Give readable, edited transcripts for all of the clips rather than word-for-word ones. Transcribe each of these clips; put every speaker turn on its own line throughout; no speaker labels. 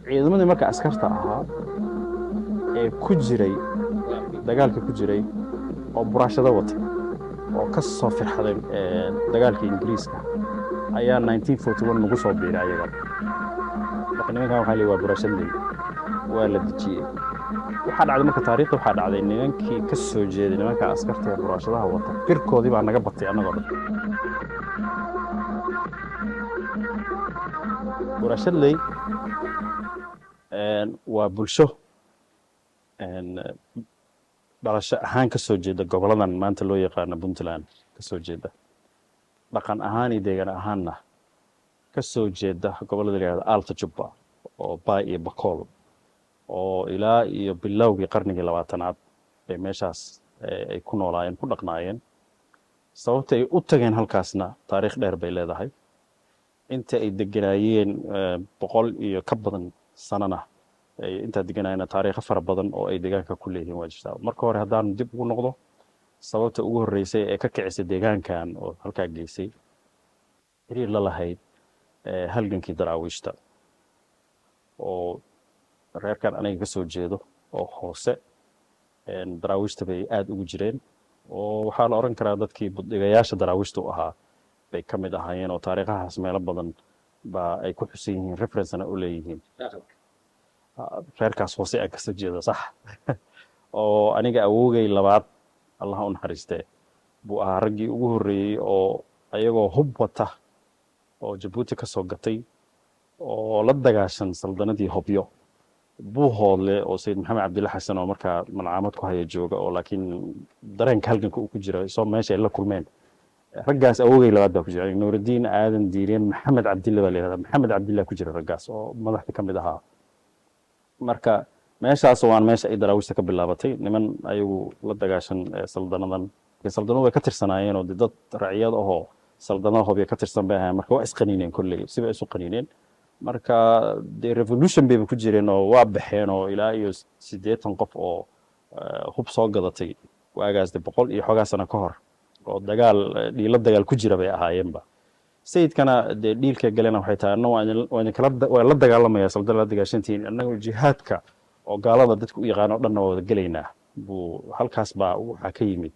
ciidamadii marka askarta ahaa ee ku jiray dagaalka ku jiray oo buraashado watay oo ka soo firxaday dagaalkii ingiriiska ayaa 1941 nagu soo biiray ayagana marka nimankan waxaa leeyahay waa buraashadley waa la dejiyey waxaa dhacday marka taariikhda waxaa dhacday nimankii ka soo jeeday nimanka askarta ee buraashadaha wata firkoodii baa naga batay annagoo dhan buraashadley waa bulsho dhalasho ahaan ka soo jeeda goboladan maanta loo yaqaano puntland ka soo jeeda dhaqan ahaan iyo deegaan ahaanna ka soo jeeda gobolada la yihahdo alta jubba oo baay iyo bakool oo ilaa iyo bilowgii qarnigii 20aad bay meeshaas ay ku noolaayeen ku dhaqnaayeen sababta ay u tageen halkaasna taariikh dheer bay leedahay inta ay deganaayeen 100 iyo ka badan sanana intaa deganaayeen taariikho fara badan oo ay deegaanka ku leeyihiin waa jirtaa marka hore haddaan dib ugu noqdo sababta ugu horreysay ee ka kicisay deegaankan oo halkaa geysay xiriir la lahayd halgankii daraawiishta oo reerkan aniga ka soo jeedo oo hoose daraawiishta bay aad ugu jireen oo waxaa la oran karaa dadkii budhigayaasha daraawiishta u ahaa bay ka mid ahaayeen oo taariikhahaas meelo badan baa ay ku xusan yihiin referencena u leeyihiin reerkaas hoose aan kasoo jeedo sax oo aniga awoogay labaad allah u naxariistee buu ahaa raggii ugu horreeyey oo ayagoo hub wata oo jabuuti ka soo gatay oo la dagaashan saldanadii hobyo buu hoodle oo sayid maxamed cabdilla xasan oo markaa malcaamad ku haya jooga oo laakiin dareenka halganka uu ku jira soo meesha ay la kulmeen raggaas awoogay labaad baa ku jira nuurudiin aadan diireen maxamed cabdilla baa la yihahdaa maxamed cabdilla ku jira raggaas oo madaxda ka mid ahaa marka meeshaas waan meesha ay daraawiishta ka bilaabatay niman ayagu la dagaashan saldanadan saldanadu way ka tirsanaayeen oo dad raciyad ahoo saldanada hobyo ka tirsan bay ahaayeen marka waa isqaniineen kolley siba isu qaniineen marka dee revolution bayba ku jireen oo waa baxeen oo ilaa iyo 80 qof oo hub soo gadatay waagaas de 100 iyo xogaa sano ka hor oo dhiilo dagaal ku jira bay ahaayeenba sayidkana dee dhiilka galena waxay tahay anna waa la dagaalamaya saldana la dagaashantiin annagu jihaadka oo gaalada dadka u yaqaan oo dhanna waa wada gelaynaa buu halkaas baa waxaa ka yimid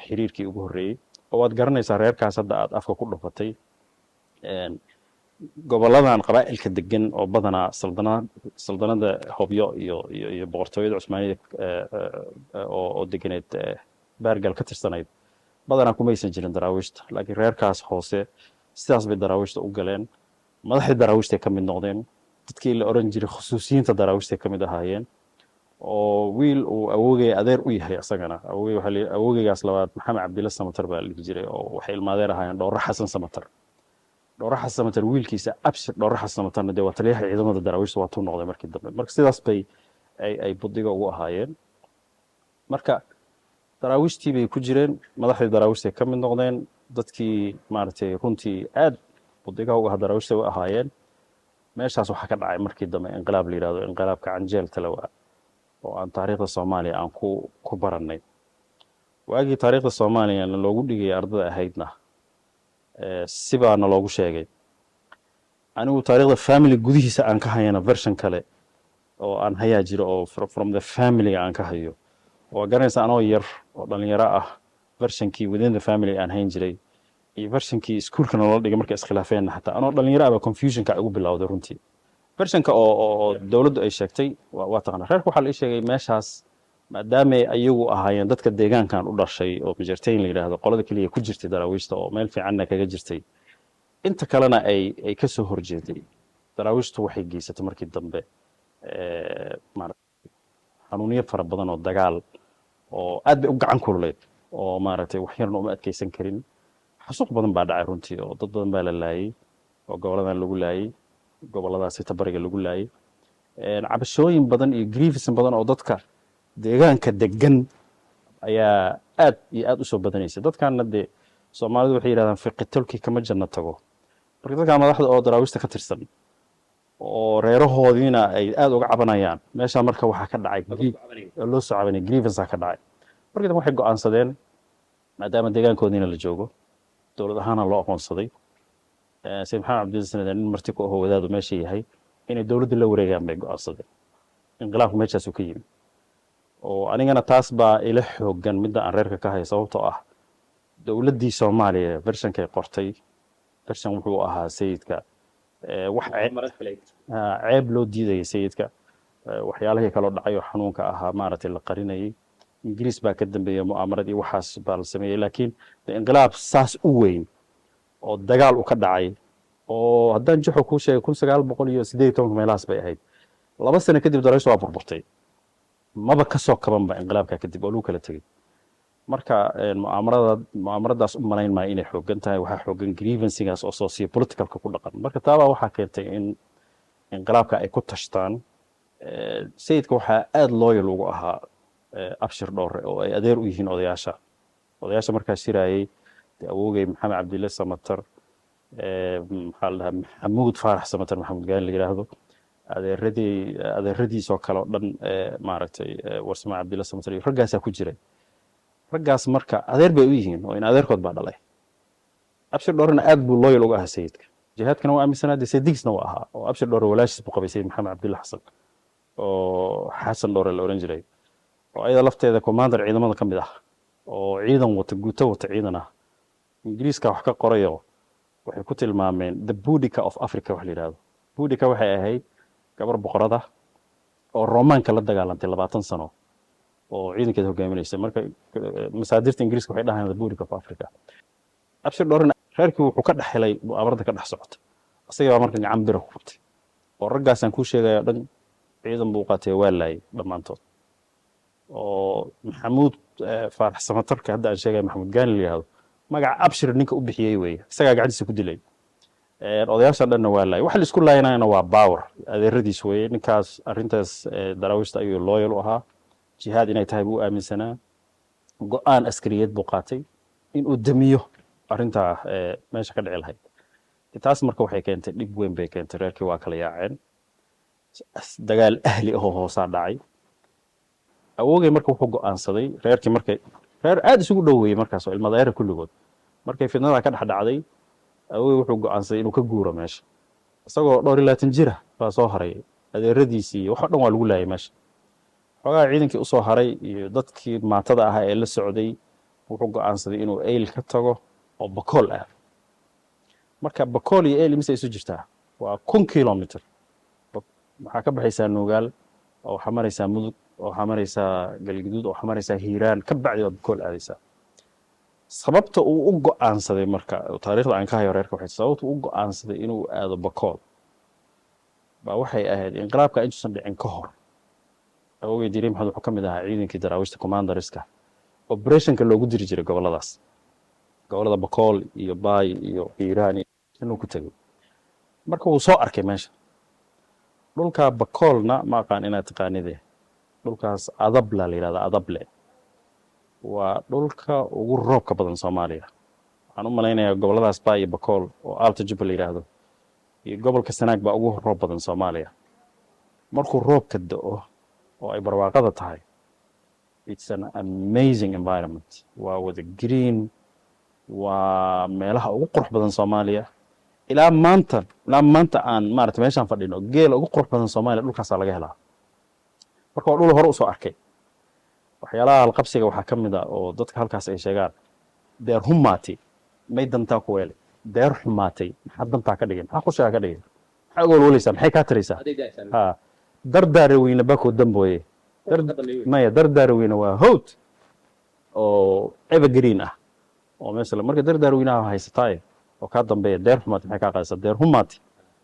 xiriirkii ugu horreeyey oo waad garanaysaa reerkaas hadda aad afka ku dhufatay goboladan qabaa'ilka degan oo badanaa saldanada hobyo iyo boqortooyada cusmaaniyada oo deganeed baargal ka tirsanayd badanaa kumaysan jirin daraawiishta laakiin reerkaas hoose sidaas bay daraawiishta u galeen madaxdii daraawiishtay ka mid noqdeen dadkii la oran jiray khusuusiyiinta daraawiishtay ka mid ahaayeen oo wiil uu awoogay adeer u yahay asagana awoogaygaas labaad maxamed cabdilla samatar baa la dhihi jiray oo waxay ilmaadeer ahaayeen dhowro xasan samatar dhowro xasan samatar wiilkiisa abshir dhowro xasan samatarna dee waa taliyaha ciidamada daraawiishta waa tuu noqday markii dambe marka sidaas bay ay buddiga ugu ahaayeen marka daraawiishtii bay ku jireen madaxdii daraawiishtay ka mid noqdeen dadkii maaragtay runtii aad buddigaha uga ahaa daraawiishta way ahaayeen meeshaas waxaa ka dhacay markii dambe inqilaab la yidhahdo inqilaabka canjeel talawa oo aan taariikhda soomaaliya aan ku barannay waagii taariikhda soomaaliya loogu dhigayay ardada ahaydna sibaana loogu sheegay anigu taariikhda family gudihiisa aan ka hayana version kale oo aan hayaa jiro oo from the family aan ka hayo waa garanaysa anoo yar oo dhalinyaro ah versionkii within the family aan hayn jiray iyo versionkii iskuulka nolola dhigay markay iskhilaafeenna xataa anoo dhalinyaro ahba confusionka igu bilowday runtii versionka oo dowladdu ay sheegtay waa taqaana reerka waxaa la ii sheegay meeshaas maadaamay ayagu ahaayeen dadka deegaankan u dhashay oo majartayn la yidhaahdo qolada keliya ku jirtay daraawiishta oo meel fiicanna kaga jirtay inta kalena ay ka soo horjeeday daraawiishtu waxay geysatay markii dambe xanuuniyo fara badan oo dagaal oo aad bay u gacan kululeyd oo maaragtay wax yarna uma adkaysan karin xasuuq badan baa dhacay runtii oo dad badan baa la laayay oo goboladan lagu laayay goboladaasi tabariga lagu laayay cabashooyin badan iyo grievances badan oo dadka deegaanka degan ayaa aad iyo aad u soo badanaysay dadkaana dee soomaalidu waxay yidhahdaan fiqitolkii kama janno tago marka dadkaa madaxda oo daraawiishta ka tirsan oo reerahoodiina ay aad uga cabanayaan meesha marka waxaa ka dhacay loo soo cabanay grievanceaa ka dhacay markii dambe waxay go'aansadeen maadaama deegaankoodiina la joogo dowlad ahaana loo aqoonsaday sayid maxamed cabdilla sanad nin marti ku ahoo wadaadu meesha yahay inay dowladda la wareegaan bay go'aansadeen inqilaabku meeshaasuu ka yimi oo anigana taas baa ila xoogan midda aan reerka ka haya sababtoo ah dowladdii soomaaliya vershankay qortay vershan wuxuu ahaa sayidka wax ceeb loo diidayay sayidka waxyaalihii kaloo dhacay oo xanuunka ahaa maaragtay la qarinayay ingiriis baa ka dambeeyey mu'aamarad iyo waxaas baa la sameeyey laakiin inqilaab saas u weyn oo dagaal u ka dhacay oo haddaan juxo kuu sheegay 1918 meelahaas bay ahayd 2 sano kadib doorasho waa burburtay maba ka soo kabanba inqilaabka kadib oo lagu kala tegey marka mu'aamaradaas u malayn maayo inay xoogan tahay waxaa xoogan grievansigaas oo socio politicalka ku dhaqan marka taabaa waxaa keentay in inqilaabka ay ku tashtaan sayidka waxaa aad loyal ugu ahaa abshir dhowre oo ay adeer u yihiin odayaasha markaa shiraayey awoogay maxamed cabdille samatar maxaa la dhahaa maxamuud faarax samatar maxamuud gaani la yidhaahdo adeeradiisoo kale oo dhan maaragtay warsame cabdille samatar iyo raggaasaa ku jiray raggaas marka adeer bay u yihiin oo in adeerkood baa dhalay abshir dhowrena aad buu loyal uga ahaa sayidka jihaadkana waa aaminsanaa dee saydigiisna waa ahaa oo abshir dhowre walaashiis buu qabay sayid maxamed cabdille xasan oo xasan dhowre la oran jiray oo ayada lafteeda commander ciidamada ka mid ah oo ciidan wata guuto wata ciidan ah ingiriiska wax ka qorayo waxay ku tilmaameen the Boudica of Africa wax la yidhaahdo Boudica waxay ahayd gabar boqorada oo Roomaanka la dagaalantay 20 sano oo ciidankeeda hogaaminaysa marka masaadirta ingiriiska waxay dhahaan the Boudica of Africa abshir dhowrena reerkii wuxuu ka dhex helay mu'aamarada ka dhex socota asaga baa marka gacan bira ku qabtay oo raggaasaan kuu sheegayo dhan ciidan buu qaatay waa laayay dhammaantood oo maxamuud faarax samatarka hadda aan sheegay maxamuud gaani la yidhaahdo magaca abshir ninka u bixiyey weeye isagaa gacantiisa ku dilay odayaasha dhanna waa laayay waxa la isku laayanayana waa power adeeradiis weeye ninkaas arrintaas daraawiishta ayuu loyal u ahaa jihaad inay tahay buu aaminsanaa go'aan askariyeed buu qaatay inuu damiyo arrintaa meesha ka dhici lahayd taas marka waxay keentay dhib weyn bay keentay reerkii waa kala yaaceen dagaal ahli ahoo hoosaa dhacay awoogay marka wuxuu go'aansaday reerkii markay reer aad isugu dhoweeyey markaas oo ilmadaayara kulligood markay fidnada ka dhex dhacday awoogay wuxuu go'aansaday inuu ka guuro meesha isagoo 22 jira baa soo haray adeeradiisii wax dhan waa lagu laayay meesha xogaa ciidankii u soo haray iyo dadkii maatada ahaa ee la socday wuxuu go'aansaday inuu eyl ka tago oo bakool ah marka bakool iyo eyl imise isu jirtaa waa 1 kilomitir waxaa ka baxaysaa nuugaal oo waxaa maraysaa mudug oo waxaa maraysaa galgaduud oo waxaa maraysaa hiiraan ka bacdi waa bakool aadaysaa sababta uu u go'aansaday marka taariikhda aan ka hayo reerka waxay sababta uu u go'aansaday inuu aado bakool baa waxay ahayd inqilaabka intuusan dhicin ka hor awoogay diiray maxamed wuxuu ka mid ahaa ciidankii daraawiishta commanderska operationka loogu diri jiray goboladaas gobolada bakool iyo baay iyo hiiraan inuu ku tegay marka wuu soo arkay meesha dhulka bakoolna ma aqaan inaad taqaanidee dhulkaas adable la yidhahdaa adable waa dhulka ugu roobka badan Soomaaliya waxaan u malaynayaa goboladaas baay iyo bakool oo Alta Jubba la yidhaahdo iyo gobolka Sanaag baa ugu roob badan Soomaaliya markuu roobka da'o oo ay barwaaqada tahay it's an amazing environment waa wada green waa meelaha ugu qurux badan Soomaaliya ilaa maanta aan maaragtay meeshaan fadhino geela ugu qurux badan Soomaaliya dhulkaas laga helaa marka waa dhul hore u soo arkay waxyaalaha alqabsiga waxaa ka mid ah oo dadka halkaas ay sheegaan deer humaati may dantaa ku weelay deer xumaatay maxaa dantaa ka dhigin maxaa qorshaha ka dhigin maxaa walwalaysaa maxay kaa taraysaa ha dardaare weyne bako dambooye maya dardaare weyne waa howd oo evergreen ah oo meesha marka dardaare weynaha haysataaye oo ka dambeeya deer xumaati maxay kaa qaadaysaa deer humaati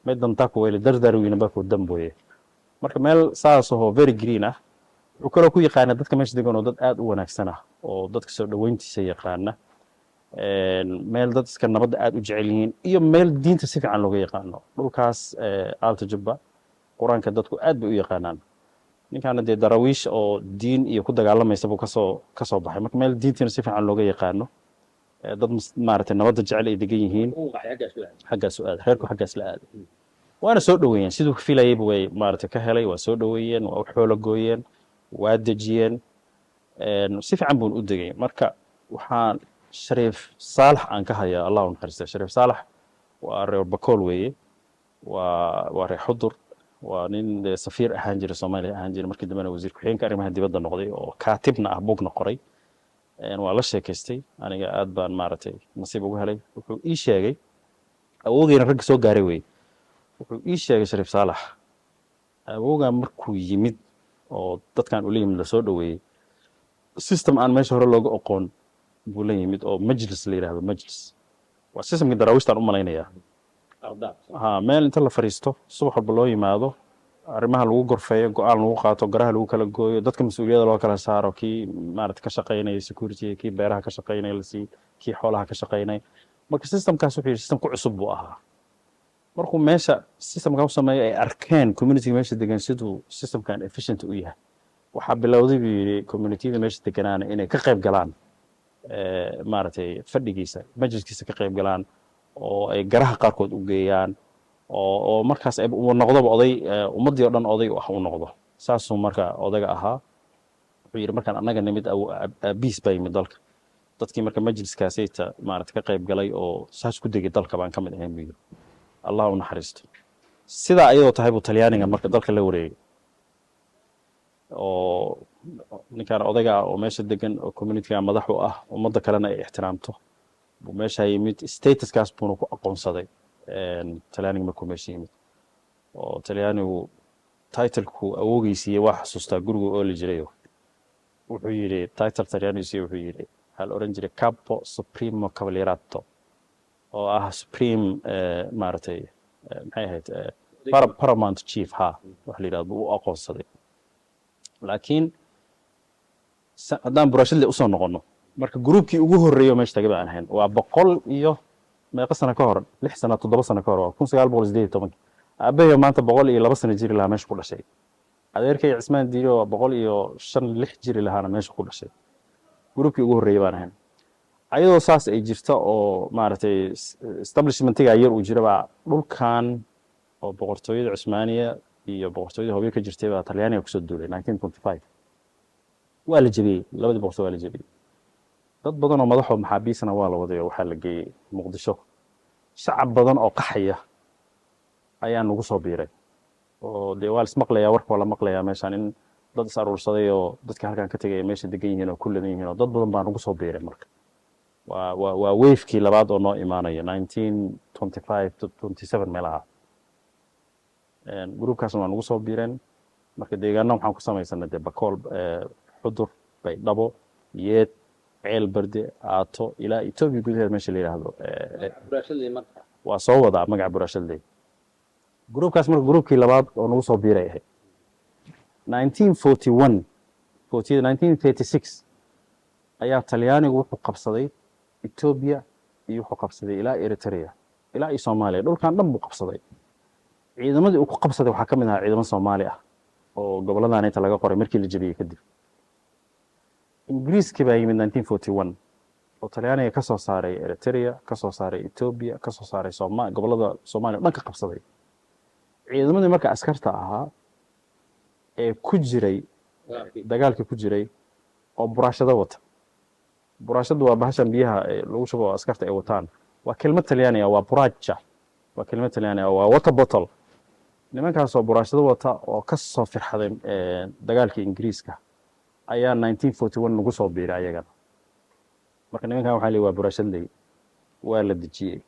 may dantaa ku weelay dardaare weyne bako dambooye marka meel saas oo very green ah wuxuu kaloo ku yaqaana dadka meesha degan oo dad aad u wanaagsan ah oo dadka soo dhaweyntiisa yaqaana meel dad iska nabadda aad u jecel yihiin iyo meel diinta si fiican looga yaqaano dhulkaas Alta Jubba quraanka dadku aad bay u yaqaanaan ninkaana dee daraawiish oo diin iyo ku dagaalamaysa buu ka soo baxay marka meel diintiina si fiican looga yaqaano dad maaragtay nabadda jecel ay degan yihiin xaggaas u aad reerku xaggaas la aad waana soo dhaweeyeen siduu ka filayay way maaragtay ka helay waa soo dhaweeyeen waa u xoolo gooyeen waa dejiyeen si fiican buu u degay marka waxaan shariif saalax aan ka hayaa allah u naxariisto shariif saalax waa reer bakool weeye waa reer xudur waa nin safiir ahaan jira Soomaaliya ahaan jira markii dambena wasiir ku-xigeenka arrimaha dibadda noqday oo kaatibna ah buugna qoray waa la sheekaystay aniga aad baan maaragtay nasiib ugu helay wuxuu ii sheegay awowgeyna ragga soo gaaray wey wuxuu ii sheegay Shariif Saalax awowgaa markuu yimid oo dadkan ula yimid lasoo dhoweeyey system aan meesha hore looga oqoon buu la yimid oo majlis la yidhaahdo majlis waa systemkii daraawiishtaan u malaynayaa meel inta la fadhiisto subax walba loo yimaado arrimaha lagu gorfeeyo go-aan lagu qaato garaha lagu kala gooyo dadka mas-uuliyadda loo kala saaro kii maarata ka shaqaynaya security kii beeraha ka shaqaynaya lasii kii xoolaha ka shaqaynaya marka systemkaas wuxuu yidhi system ku cusub buu ahaa markuu meesha systemka u sameeyo ay arkeen community meesha degan siduu systemkan efficient u yahay waxaa bilowday buu yidhi communityada meesha deganaana inay ka qayb galaan maaragtay fadhigiisa majliskiisa ka qayb galaan oo ay garaha qaarkood u geeyaan oo markaas uu noqdoba oday ummaddii oo dhan oday u noqdo saasuu marka odayga ahaa wuxuu yidhi markaan annaga nimid aabiis baa yimid dalka dadkii marka majliskaasayta maarata ka qayb galay oo saas ku degay dalka baan ka mid ahayn buu yidhi allah u naxariisto sidaa ayadoo tahay buu talyaaniga marka dalka la wareegay oo ninkaan odayga ah oo meesha degan oo communityga madax u ah ummadda kalena ay ixtiraamto buu meesha yimid statuskaas buuna ku aqoonsaday talyaaniga markuu meesha yimid oo talyaanigu titlku awogeysiiyey waa xasuustaa gurigu ooli jirayo wuxuu yidhi title talyaanigisiiyo wuxuu yidhi waxaa la oran jiray capo supremo cavalierato oo ah supreme maaragtay maxay ahayd paramount chief ha waxa la yidhahdo buu u aqoonsaday laakiin haddaan burashadle usoo noqono marka gruubkii ugu horreeyo meesha tagay baan ahayn waa 100 iyo meeqa sano ka hor 6 sano 7 sano ka hor waa 1918 aabahay maanta 102 sano jiri lahaa meesha ku dhashay adeerkay Cismaan Diiro waa 105 jiri lahaana meesha ku dhashay gruubkii ugu horreeyay baan ahayn ayadoo saas ay jirta oo maaragtay establishmentiga yar uu jira baa dhulkan oo boqortooyada Cusmaaniya iyo boqortooyada Hooyo ka jirtay baa Talyaaniga kusoo duulay 1925 waa la jabiyey labadii boqortooy waa la jabiyey dad badan oo madaxoo maxaabiisna waa la waday oo waxaa la geeyey Muqdisho shacab badan oo qaxaya ayaa nagu soo biiray oo dee waa la ismaqlayaa warka waa la maqlayaa meeshaan in dad is aruursaday oo dadka halkan ka tegay meesha degan yihiin oo ku ladan yihiin oo dad badan baa nagu soo biiray marka waa wavekii labaad oo noo imaanaya 1925 to 27 meelaha gruubkaasna waa nagu soo biireen marka deegaano waxaan ku samaysanay dee Bakool Xudur Baydhabo Yeed ceel barde aato ilaa Itoobiya gudaheeda meesha la yiraahdo waa soo wadaa magaca burashadley gruubkaas marka gruubkii labaad oo nagu soo biiray ahayd 1936 ayaa Talyaanigu wuxuu qabsaday Itoobiya iyo wuxuu qabsaday ilaa Eritrea ilaa Soomaaliya dhulkan dhan buu qabsaday ciidamadii uu ku qabsaday waxaa ka mid ahaa ciidamo Soomaali ah oo gobolladan inta laga qoray markii la jabiyey kadib ingiriiskii baa yimid 1941 oo Talyaaniga ka soo saaray Eritrea ka soo saaray Itoobiya ka soo saaray gobollada Soomaaliya dhan ka qabsaday ciidamadii marka askarta ahaa ee ku jiray dagaalkii ku jiray oo buraashada wata buraashadu waa bahashan biyaha lagu shubo askarta ay wataan waa kelmad Talyaani ah waa buracha waa kelmad Talyaani ah waa water bottle nimankaas oo buraashada wata oo ka soo firxaday dagaalkii Ingiriiska ayaa 1941 lagu soo biiray ayagana marka nimankan waxaa leeyahay waa buraashadley waa la dejiyey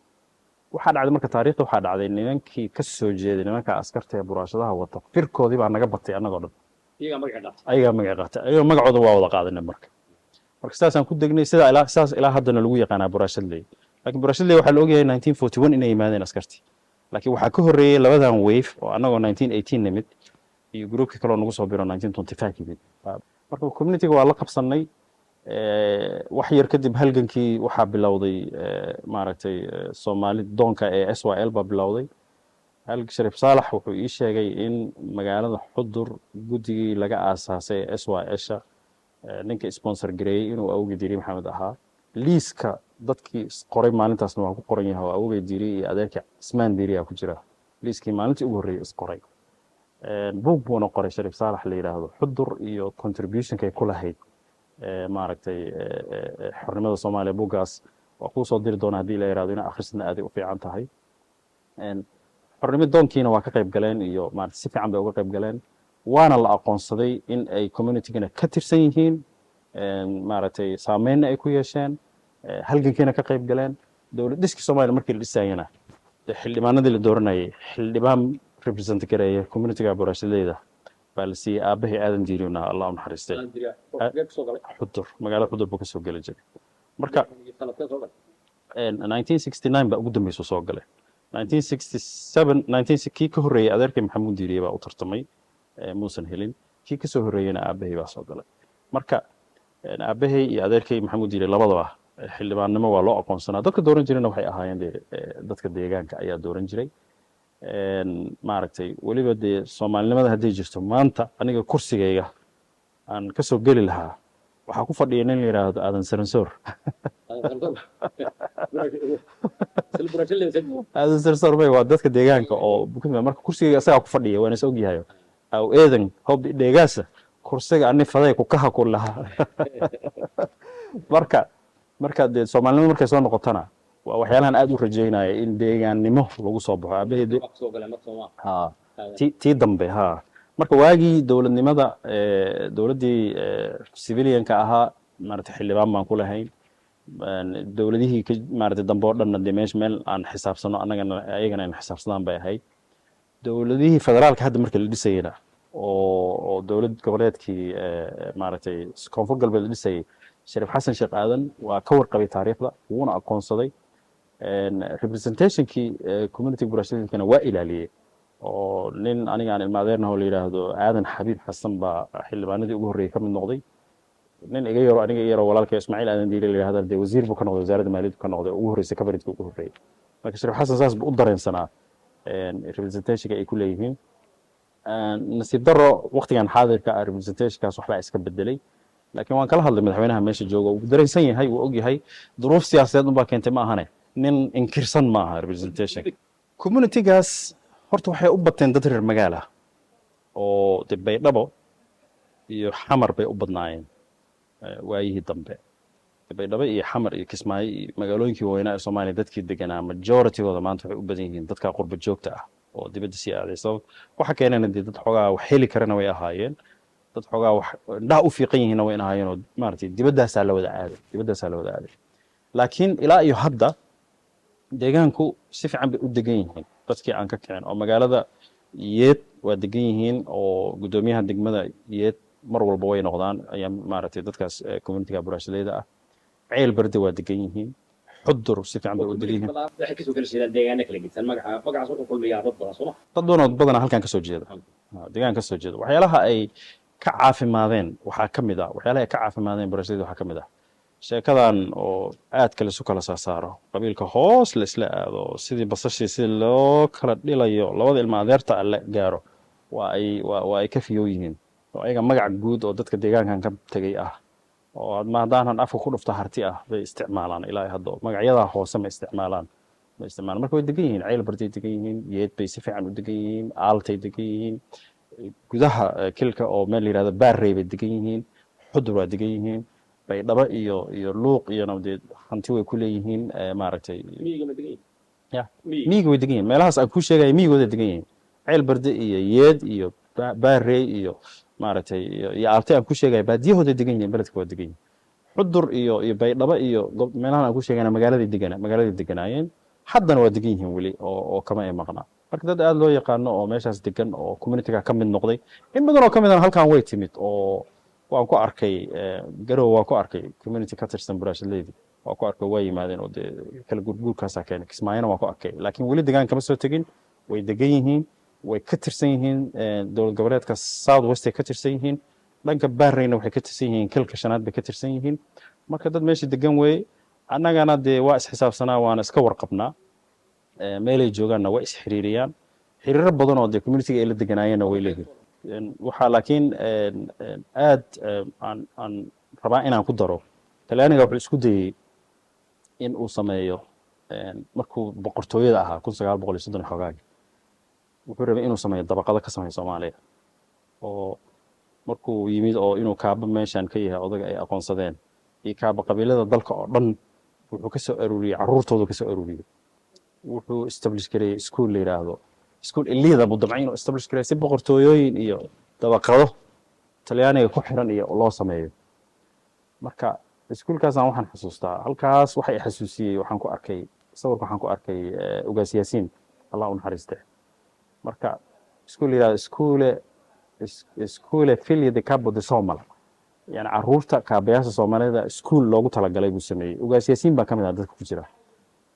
waxaa dhacday marka taariikhda waxaa dhacday nimankii ka soo jeeday nimanka askarta ee buraashadaha wata firkoodii baa naga batay annagoo dhan ayagaa magac qaatay ayagoo magacooda waa wada qaadanay marka saasaan ku degnay saas ilaa haddana lagu yaqaanaa buraashadley laakiin buraashadley waxaa la ogyahay 1941 inay yimaadeen askartii laakiin waxaa ka horreeyey labadan wave oo annagoo 1918 nimid iyo gruubkii kaloo nagu soo biro 1925 yimid marka communityga waa la qabsanay wax yar kadib halgankii waxaa bilowday maaragtay Soomaali doonka ee SYL baa bilowday Shariif Saalax wuxuu ii sheegay in magaalada Xudur guddigii laga aasaasay SYL ninka sponsor gareeyay inuu awgeed Diiri Maxamed ahaa liiska dadkii qoray maalintaasna waa ku qoran yahay oo awgeed Diiri iyo adeerka Ismaan Diiri ku jira liiskii maalintii ugu horreeyay is qoray buug buuna qoray Shariif Saalax la yiraahdo Xudur iyo contributionka ay ku lahayd maaragtay xornimada Soomaaliya buugaas waa ku soo diri doona hadii la yiraahdo in akhrisna aad u fiican tahay xornimo doonkiina waa ka qayb galeen iyo maarata si fiican bay uga qayb galeen waana la aqoonsaday in ay communitygana ka tirsan yihiin maaragtay saameynna ay ku yeesheen halgankiina ka qayb galeen dowlad dhiskii soomaaliya markii la dhisayana xildhibaanadii la dooranayay xildhibaan represent gareeya communityga burashadeyda baa la siiyey aabahii aadan diiriyona allah u naxariistay xudur magaalada xudur buu kasoo geli jiray marka 1969 baa ugu dambeysuu soo galay 1967 kii ka horreeyey adeerkii maxamuud diiriye baa u tartamay muusan helin kii kasoo horreeyeyna aabahii baa soo galay marka aabahey iyo adeerkay maxamuud diiriye labadaba xildhibaannimo waa loo aqoonsanaa dadka dooran jirayna waxay ahaayeen dee dadka deegaanka ayaa dooran jiray maaragtay weliba dee soomaalinimada hadday jirto maanta aniga kursigayga aan kasoo geli lahaa waxaa ku fadhiya nin la yidhaahdo aadan saransoor aadan saransoor may waa dadka deegaanka oo marka kursigayga asagaa ku fadhiya waana is ogyahayo aw eedan hob dheegaasa kursiga ani faday ku kaha ku lahaa marka dee soomaalinimada markay soo noqotana waa waxyaalahan aad u rajaynaya in deegaannimo lagu soo baxo tii dambe ha marka waagii dowladnimada dowladdii civilianka ahaa maarata xildhibaan baan ku lahayn dowladihii maarata dambe oo dhanna dee meel aan xisaabsano ayagana ayna xisaabsadaan bay ahayd dowladihii federaalka hadda marka la dhisayena oo dowlad goboleedkii maaragtay koonfur galbeed la dhisayay shariif xasan sheekh aadan waa ka warqabay taariikhda wuuna aqoonsaday representationkii community burashadiinkana waa ilaaliyey oo nin aniga aan ilma adeernaho la yidhaahdo aadan xabiib xasan baa xildhibaanadii ugu horreeyey ka mid noqday nin iga yaro aniga yaro walaalkay ismaaciil aadan diile la yidhahda dee wasiir buu ka noqday wasaaradda maaliyaddu ka noqday ugu horreysay kabaridka ugu horreeyey marka shariif xasan saas buu u dareensanaa representationka ay ku leeyihiin nasiib daro waqtigan xaadirka ah representationkaas waxbaa iska bedelay laakiin waan kala hadlay madaxweynaha meesha jooga uu dareensan yahay uu og yahay duruuf siyaasadeed unbaa keentay ma ahane nin inkirsan ma aha representation communitygaas horta waxay u bateen dad reer magaala oo de baydhabo iyo xamar bay u badnaayeen waayihii dambe baydhabo iyo xamar iyo kismaayo iyo magaalooyinkii waaweynaa ee soomaaliya dadkii deganaa majoritygooda maanta waxay u badan yihiin dadka qurba joogta ah oo dibadda sii aaday sabab waxa keenana dee dad xoogaa wax heli karana way ahaayeen dad xoogaa wax indhaha u fiiqan yihiinna way ahaayeen oo maaragtay dibaddaasaa la wada aaday laakiin ilaa iyo hadda deegaanku si fiican bay u degan yihiin dadkii aan ka kicin oo magaalada yeed waa degan yihiin oo guddoomiyaha degmada yeed mar walba way noqdaan ayaa maaragtay dadkaas communityga burashadeyda ah ceel berde waa degan yihiin xudur si fiican bay u degan yihiin dad badanaa halkan kasoo jeeda deegaan kasoo jeeda waxyaalaha ay ka caafimaadeen waxaa ka mid ah waxyaalaha ay ka caafimaadeen burashadeyda waxaa ka mid ah sheekadan oo aad kale isu kala saasaaro qabiilka hoos la isla aado sidii basashii si loo kala dhilayo labada ilma adeerta alle gaaro waa ay ka fiyow yihiin oo ayaga magac guud oo dadka deegaankan ka tegay ah oo maadaanan afka ku dhufta harti ah bay isticmaalaan ilaa hadda magacyadaa hoose ma isticmaalaan marka way degan yihiin ceel barday degan yihiin yeed bay si fiican u degan yihiin aaltay degan yihiin gudaha kilka oo meel la yidhahdo baarrey bay degan yihiin xudur waa degan yihiin baydhabo iyo luuq iyona dee hanti way ku leeyihiin maaragtay miyiga way degan yihin meelahaas aan kuu sheegaya miyigooda degan yihiin ceel barde iyo yeed iyo baarrey iyo maaragtay iyo aaltay aan ku sheegaya baadiyahooda degan yihiin beledka waa degan yihin xudur iyo baydhabo iyo meelahan aan ku sheegayna magaaladay deganaayeen haddana waa degan yihiin weli oo kama ay maqnaa marka dad aad loo yaqaano oo meeshaas degan oo communityga ka mid noqday in badan oo ka midana halkan way timid oo waan ku arkay garow waan ku arkay community ka tirsan burashadeydi waan ku arkay waa yimaadeen oo dee kala gurguurkaasaa keenay kismaayona waan ku arkay laakiin weli degaan kama soo tegin way degan yihiin way ka tirsan yihiin dowlad goboleedka south west ay ka tirsan yihiin dhanka baarreyna waxay ka tirsan yihiin kilka shanaad bay ka tirsan yihiin marka dad meesha degan weeye annagana dee waa isxisaabsanaa waana iska warqabnaa meelay joogaanna waa isxiriiriyaan xiriiro badan oo dee communityga ay la deganaayeenna way leeyihiin waxaa laakiin aad aan rabaa inaan ku daro talyaaniga wuxuu isku dayey in uu sameeyo markuu boqortooyada ahaa 1930 xoogaagi wuxuu rabay inuu sameeyo dabaqado ka sameeyo Soomaaliya oo markuu yimid oo inuu kaaba meeshan ka yahay odaga ay aqoonsadeen iyo kaaba qabiilada dalka oo dhan wuxuu ka soo aruuriyay caruurtooda ka soo aruuriyay wuxuu establish gareeyay school la yiraahdo iskuul elida buu damcay inuu establish gareeyo si boqortooyooyin iyo dabaqado talyaaniga ku xiran iyo loo sameeyo. marka iskuulkaasaan waxaan xasuustaa halkaas waxay xasuusiyey waxaan ku arkay sawirka waxaan ku arkay ugaas yaasiin allah u naxariiste. marka iskuul yidhahdo iskuule filia de cabo de somal yani caruurta kaabayaasha soomaalida iskuul loogu talagalay buu sameeyey. ugaas yaasiin baa ka mid ah dadka ku jira.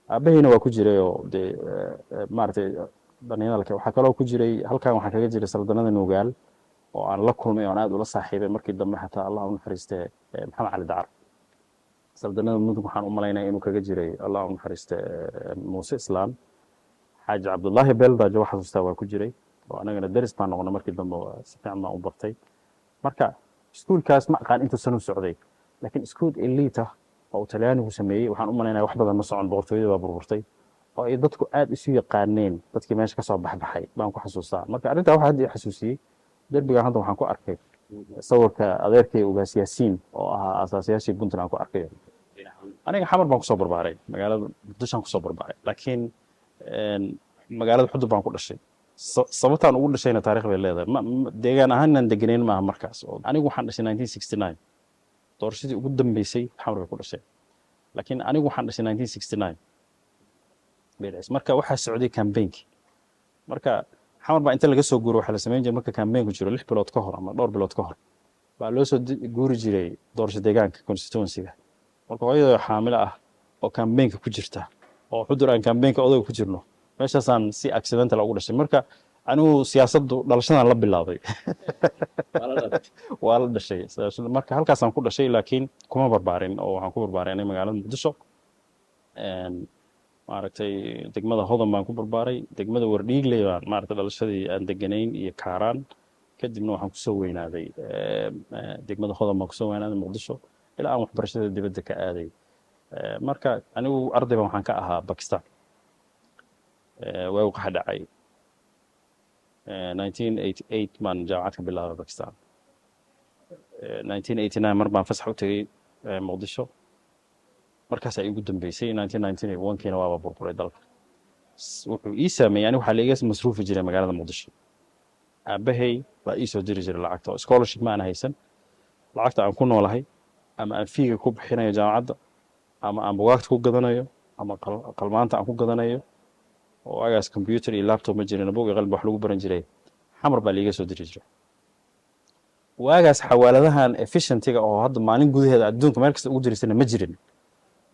aabahayna waa ku jiray oo dee maaragtay dhalinyarada waxaa kaloo ku jiray halkan waxaa kaga jiray saldanada nugaal oo aan la kulmay oo aan aad ula saaxiibay markii dambe xataa allah u naxariiste maxamed cali dacar. saldanada mudug waxaan u malaynaya inuu kaga jiray allah u naxariiste muuse islaan. xaaji cabdullaahi beeldaajo wax xasuustaa waa ku jiray oo anagana deris baan noqonay markii dambe si fiican baan u bartay. marka iskuulkaas ma aqaan intuu sanu socday laakiin iskuul elita oo uu talyaanigu sameeyey waxaan u malaynaya wax badan ma socon boqortooyada baa burburtay oo ay dadku aad isu yaqaaneen dadkii meesha ka soo baxbaxay baan ku xasuustaa. marka arrintaa waxaa hadda i xasuusiyey derbigan hadda waxaan ku arkay sawirka adeerkay ugaas yaasiin oo ahaa aasaasiyaashii puntland ku arkayo. aniga xamar baan kusoo barbaaray magaalada muqdishoan kusoo barbaaray laakiin magaalada xudur baan ku dhashay. sababtaan ugu dhashayna taarikh bay leedahay deegaan ahaanaan deganayn maaha markaas. anigu waxaan dhashay 1969 doorashadii ugu dambeysay xamar bay ku dhashay laakiin anigu waxaan dhashay 1969 marka waxaa socday campaignki. marka xamar baa inta laga soo guuro waxaa la samayn jiray marka campaignku jiro 6 bilood ka hor ama dhowr bilood ka hor baa loo soo guuri jiray doorasho deegaanka constituency-ga. marka hooyadoo xaamilo ah oo campaignka ku jirta oo xudur aan campaignka odayga ku jirno meeshaasaan si accidental ugu dhashay. marka anigu siyaasaddu dhalashadan la bilaabay waa la dhashay marka halkaasaan ku dhashay laakiin kuma barbaarin oo waxaan ku barbaaray anay magaalada muqdisho. maaragtay degmada hodan baan ku barbaaray degmada wardhiigley baan maaragtay dhalashadii aan deganayn iyo kaaraan kadibna waxaan kusoo weynaaday degmada hodan baan kusoo weynaaday muqdisho ilaa aan waxbarashada dibadda ka aaday. marka anigu ardayban waxaan ka ahaa bakistan waagu qaxa dhacay 1988 baan jaamacad ka bilaabay bakistan. 1989 mar baan fasax u tegey muqdisho markaas ay ugu dambeysay 1991kiina waaba burburay dalka. wuxuu ii saameeyey ani waxaa la iga masruufi jiray magaalada muqdisho. aabahay baa ii soo diri jiray lacagta oo scholarship ma aan haysan lacagta aan ku noolahay ama aan fiiga ku bixinayo jaamacadda ama aan bugaagta ku gadanayo ama qalmaanta aan ku gadanayo oo agaas computer iyo laptop ma jirin buug iyo qalin wax lagu baran jiray xamar baa liiga soo diri jiray. waagaas xawaaladahan efficientiga oo hadda maalin gudaheeda adduunka meel kasta ugu dirisana ma jirin.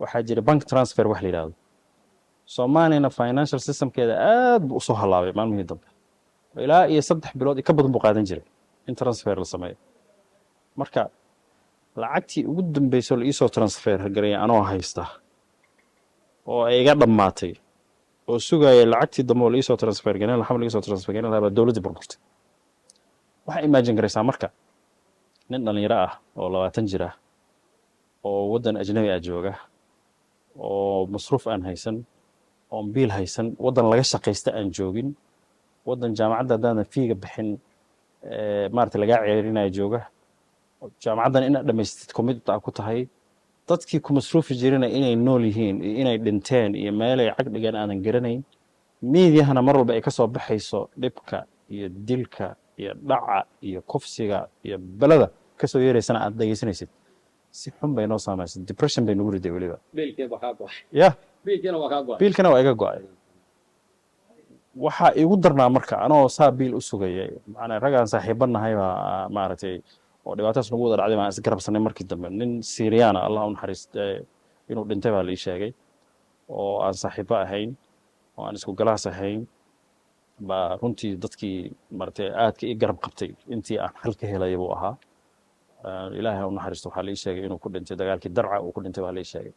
waxaa jira bank transfer wax la yidhaahdo. soomaaliyana financial systemkeeda aad buu usoo halaabay maalmihii dambe ilaa iyo 3 bilood ka badan buu qaadan jiray in transfer la sameeyo. marka lacagtii ugu dambeysay la iisoo transfer gareeyay anoo haysta oo ay iga dhammaatay oo sugaya lacagtii dambe oo la iisoo transfer gareeyay la xamal la iisoo transfer gareeyay baa dawladda burburtay. waxaa imagine garaysaa marka nin dhalinyaro ah oo 20 jir ah oo waddan ajnabi ah jooga oo masruuf aan haysan oo biil haysan waddan laga shaqaysta aan joogin waddan jaamacadda haddaadan fiiga bixin maaragtay lagaa ceerinayo jooga jaamacaddan inaad dhammaystid kumid ku tahay dadkii ku masruufi jirina inay nool yihiin iyo inay dhinteen iyo meelay cag dhigaan aadan garanayn miidyahana mar walba ay ka soo baxayso dhibka iyo dilka iyo dhaca iyo kufsiga iyo balada ka soo yeeraysana aad dhegaysanaysid si xun bay noo saamaysay depression bay nagu riday weliba biilkana waa iga go'ay. waxaa igu darnaa marka anoo saa biil u sugayay macnaa ragaan saaxiibanahay baa maaragtay oo dhibaataas nagu wada dhacday baan isgarabsanay markii dambe nin Syriana allah u naxariisto inuu dhintay baa la ii sheegay oo aan saaxiibo ahayn oo aan isku galaas ahayn baa runtii dadkii maaragtay aadka ii garab qabtay intii aan xal ka helay buu ahaa. ilaahay u naxariisto waxaa la ii sheegay inuu ku dhintay dagaalkii darca uu ku dhintay baa la ii sheegay.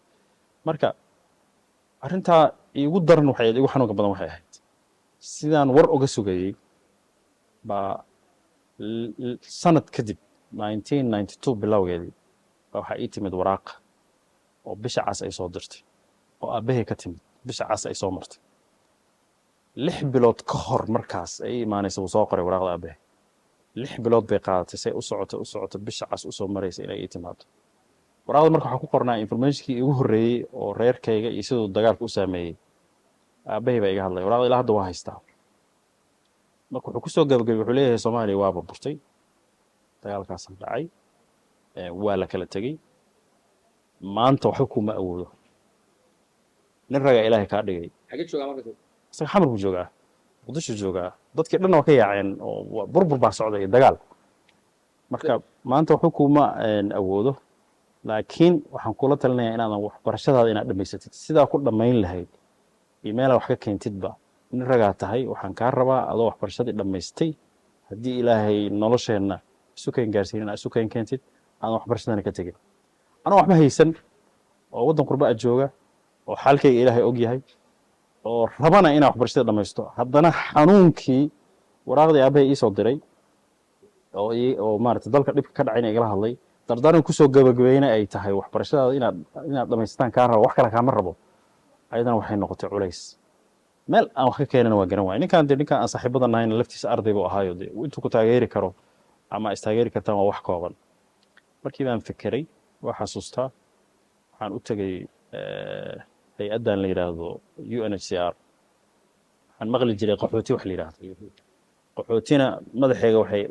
marka arrintaa iigu daran waxay igu xanuunka badan waxay ahayd sidaan war uga sugayey baa sanad kadib 1992 bilowgeedii baa waxaa ii timid waraaq oo bisha cas ay soo dirtay oo aabbahay ka timid bisha cas ay soo martay 6 bilood ka hor markaas ay imaanaysa uu soo qoray waraaqda aabbahay 6 bilood bay qaadatay say u socoto bisha cas u soo maraysa inay ii timaado. waraaqda marka waxaa ku qornaa informationkii igu horreeyey oo reerkayga iyo siduu dagaalka u saameeyey aabbahay baa iga hadlay waraaqda ilaa hadda waa haystaa marka wuxuu kusoo gabagabay wuxuu leeyahay soomaaliya waa burburtay dagaalkaasna dhacay waa la kala tegey maanta waxba kuma awoodo nin ragaa ilaahay kaa dhigay isaga xamar buu joogaa muqdisho joogaa dadkii dhan waa ka yaaceen oo burbur baa socda iyo dagaal marka maanta waxba kuma awoodo laakiin waxaan kula talinayaa inaadan waxbarashadaada inaad dhammaysatid sidaa ku dhammayn lahayd iyo meelaa wax ka keentidba nin ragaa tahay waxaan kaa rabaa adoo waxbarashadii dhammaystay haddii ilaahay nolosheenna isu keen gaarsiin inaad isu keen keentid aadan waxbarashadana ka tegin anoo waxba haysan oo waddan qurba a jooga oo xaalkayga ilaahay og yahay oo rabana inaan waxbarashada dhammaysto haddana xanuunkii waraaqdii aabbahay iisoo diray oo maarata dalka dhibka ka dhacayna igala hadlay dardaaran kusoo gabagabayna ay tahay waxbarashadaada inaad dhammaysataan kaa rabo wax kale kaama rabo ayadana waxay noqotay culays meel aan wax ka keenana waa garan waaya ninkaan aan saaxiibada nahayna laftiisa arday buu ahaayo dee intuu ku taageeri karo ama istaageeri kartaan waa wax kooban markii baan fekeray waa xasuustaa waxaan u tegey hay-addan la yidhaahdo UNHCR waxaan maqli jiray qaxooti wax la yidhaahdo qaxootina madaxeega waxay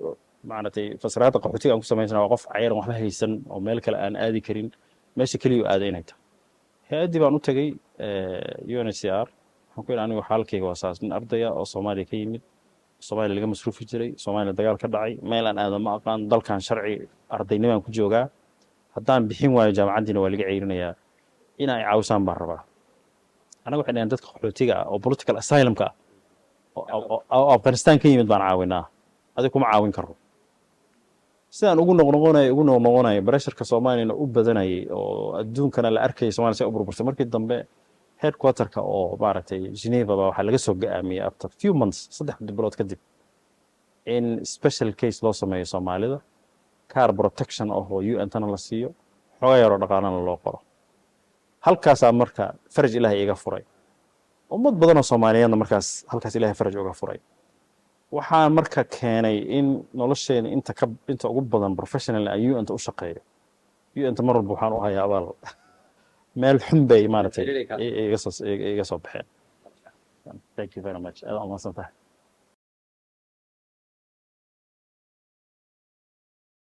maaragtay fasiraadda qaxootiga aan ku samaysana waa qof cayran waxba haysan oo meel kale aan aadi karin meesha keliya aaday inay tahay hay-addii baan u tegey UNHCR waxaan ku yidhi anigu xaalkayga waa saas nin ardaya oo soomaaliya ka yimid soomaaliya laga masruufi jiray soomaaliya dagaal ka dhacay meel aan aada ma aqaan dalkan sharci ardaynimaan ku joogaa haddaan bixin waayo jaamacaddiina waa laga ceyrinayaa in ay caawisaan baan rabaa anaga waxay dhaheen dadka qaxootiga ah oo political asylumka ah oo afghanistan ka yimid baan caawinaa adig kuma caawin karo sidaan ugu noqnoqonayo baresharka soomaaliyana u badanayay oo adduunkana la arkayay somalia say u burburtay markii dambe headquarterka oo maaragtay Geneva baa waxaa laga soo go'aamiyey after few months 3 bilood kadib in special case loo sameeyo soomaalida car protection oo UN-tana la siiyo xoogaa yaroo dhaqaalana loo qoro halkaasaa marka faraj ilaahay iga furay ummad badan oo soomaaliyeedna markaas halkaas ilaahay faraj uga furay waxaan marka keenay in nolosheena inta ugu badan professional aan UN-ta u shaqeeyo UN-ta mar walba waxaan u hayaa abaal meel xun bay maaragtay iga soo baxeen. Thank you very much.